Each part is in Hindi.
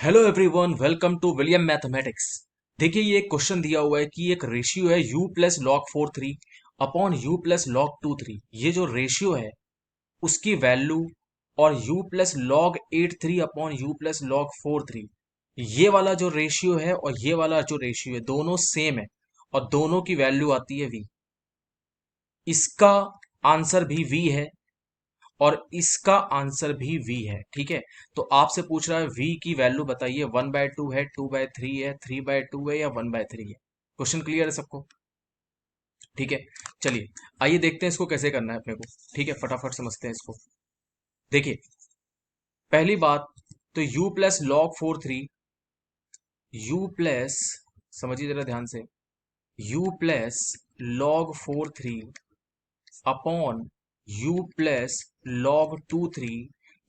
Hello everyone, welcome to William mathematics. देखिए, ये एक क्वेश्चन दिया हुआ है कि एक रेशियो है u plus log 4 3 upon u plus log 2 3। ये जो रेशियो है उसकी वैल्यू और u plus log 8 3 upon u plus log 4 3, ये वाला जो रेशियो है और ये वाला जो रेशियो है दोनों सेम है और दोनों की वैल्यू आती है v। इसका आंसर भी v है और इसका आंसर भी v है। ठीक है, तो आपसे पूछ रहा है v की वैल्यू बताइए। 1/2 है, 2/3 है, 3/2 है या 1/3 है। क्वेश्चन क्लियर है सबको? ठीक है, चलिए आइए देखते हैं इसको कैसे करना है अपने को। ठीक है, फटाफट समझते हैं इसको। देखिए, पहली बात तो u plus log 4 3, u plus, समझिए जरा ध्यान से, u plus log 4 3 upon u plus log 2 3,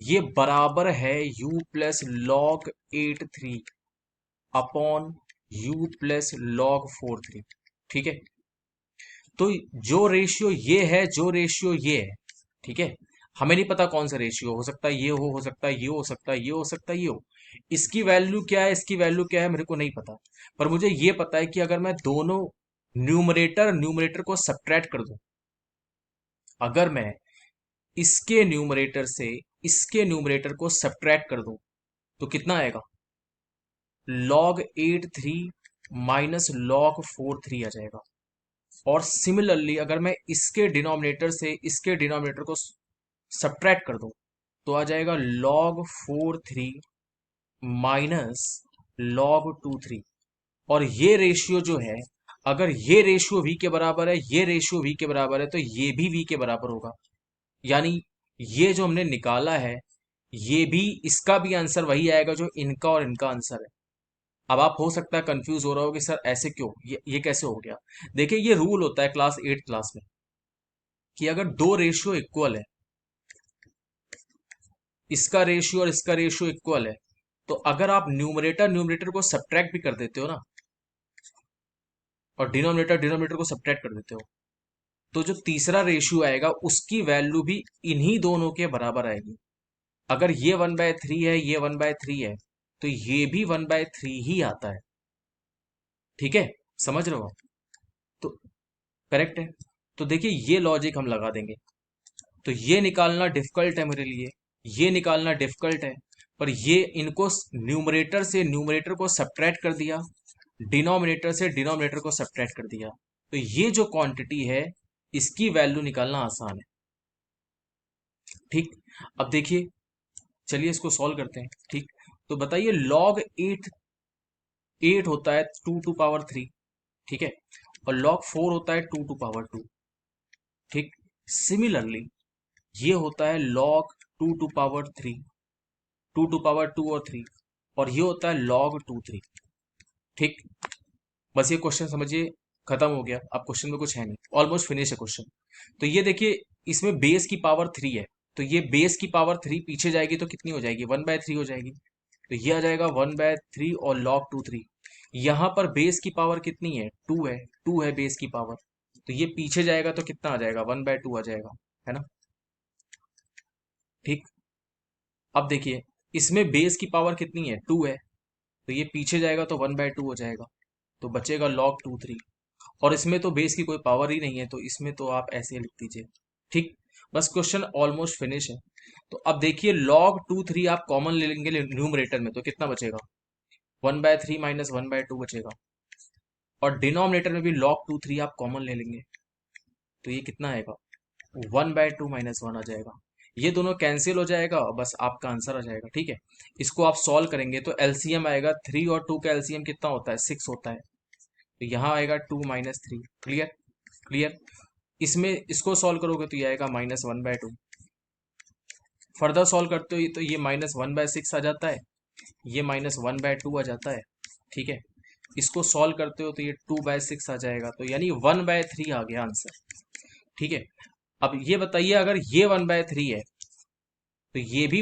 ये बराबर है u plus log 8 3 upon u plus log 4 3। ठीक है, तो जो रेशियो ये है, जो रेशियो ये है, ठीक है, हमें नहीं पता कौन सा रेशियो हो सकता है, ये हो सकता है, ये हो सकता है, ये हो सकता है, ये हो। इसकी वैल्यू क्या है, इसकी वैल्यू क्या है, मेरे को नहीं पता। पर मुझे ये पता है कि अगर मैं दोनों न्यूमरेटर न्यूमरेटर को सब्ट्रैक्ट कर दूं, अगर मैं इसके न्यूमरेटर से इसके न्यूमरेटर को सब्ट्रैक्ट कर दूं तो कितना आएगा? log 8 3 माइनस log 4 3 आ जाएगा। और सिमिलरली अगर मैं इसके डिनोमिनेटर से इसके डिनोमिनेटर को सब्ट्रैक्ट कर दूं तो आ जाएगा log 4 3 माइनस log 2 3। और ये रेशियो जो है, अगर ये रेशियो v के बराबर है, ये रेशियो v के बराबर है, तो ये भी v के बराबर होगा। यानी ये जो हमने निकाला है, ये भी, इसका भी आंसर वही आएगा जो इनका और इनका आंसर है। अब आप हो सकता है कंफ्यूज हो रहा हो कि सर ऐसे क्यों, ये कैसे हो गया। देखिए, ये रूल होता है क्लास 8 क्लास में कि अगर दो रेशियो इक्वल है, इसका रेशियो और इसका रेशियो इक्वल है, तो अगर आप न्यूमरेटर न्यूमरेटर को सब्ट्रैक्ट भी कर देते हो ना, और डिनोमिनेटर डिनोमिनेटर को सब्ट्रैक्ट कर देते हो, तो जो तीसरा रेशियो आएगा उसकी वैल्यू भी इन्हीं दोनों के बराबर आएगी। अगर ये 1/3 है, ये 1/3 है, तो ये भी 1/3 ही आता है। ठीक है, समझ रहे हो आप? तो करेक्ट है। तो देखिए, ये लॉजिक हम लगा देंगे। तो ये निकालना डिफिकल्ट है मेरे लिए, ये निकालना डिफिकल्ट है, पर ये इनको न्यूमरेटर से न्यूमरेटर को सब्ट्रैक्ट कर दिया, डिनोमिनेटर से डिनोमिनेटर को सब्ट्रैक्ट कर दिया, तो ये जो क्वांटिटी है इसकी वैल्यू निकालना आसान है। ठीक, अब देखिए, चलिए इसको सॉल्व करते हैं। ठीक, तो बताइए log 8 होता है 2 टू पावर 3, ठीक है, और log 4 होता है 2 टू पावर 2। ठीक, सिमिलरली ये होता है log 2 to power 3, 2 to power 2 और 3, और ये होता है log 2 3। ठीक, बस ये क्वेश्चन समझिए, खत्म हो गया। अब क्वेश्चन में कुछ है नहीं, ऑलमोस्ट फिनिश है क्वेश्चन। तो ये देखिए, इसमें बेस की पावर 3 है, तो ये बेस की पावर 3 पीछे जाएगी तो कितनी हो जाएगी? 1/3 हो जाएगी। तो ये आ जाएगा 1/3 और log 2 3। यहाँ पर बेस की पावर कितनी है? 2 है, 2 है बेस की पावर, तो ये पीछे जाएगा तो कितना आ जाएगा? 1/2 आ जाएगा, है ना। ठीक, अब देखिए, इसमें बेस की पावर कितनी है? 2 है, तो ये पीछे जाएगा तो 1/2 हो जाएगा, तो बचेगा log 2 3। और इसमें तो बेस की कोई पावर ही नहीं है, तो इसमें तो आप ऐसे लिख दीजिए। ठीक, बस क्वेश्चन ऑलमोस्ट फिनिश है। तो अब देखिए, log 2 3 आप कॉमन ले लेंगे न्यूमरेटर में, तो कितना बचेगा? 1/3 माइनस 1/2 बचेगा। और डिनोमिनेटर में भी log 2 3 आप कॉमन ले लेंगे, तो ये कितना आएगा? 1/2 माइनस 1 आ जाएगा। ये दोनों कैंसिल हो जाएगा, बस आपका आंसर आ जाएगा। ठीक है, इसको आप सॉल्व करेंगे तो एलसीएम आएगा, 3 और 2 का एलसीएम कितना होता है? 6 होता है, तो यहाँ आएगा 2 - 3। क्लियर? क्लियर। इसमें इसको सॉल्व करोगे तो ये आएगा -1/2। फर्दर सॉल्व करते हो तो ये -1/6 आ जाता है, ये -1/2 आ जाता है। ठीक है, इसको सॉल्व करते हो तो ये 2/6 आ जाएगा, तो यानी 1/3 आ गया आंसर। ठीक है, अब ये बताइए, अगर ये 1/3 है तो ये भी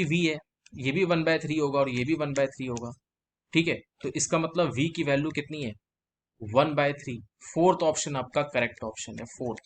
v है, ये भी 1/3 होगा और ये भी 1/3 होगा। ठीक है, तो इसका मतलब v की वैल्यू कितनी है? 1/3। फोर्थ ऑप्शन आपका करेक्ट ऑप्शन है, फोर्थ।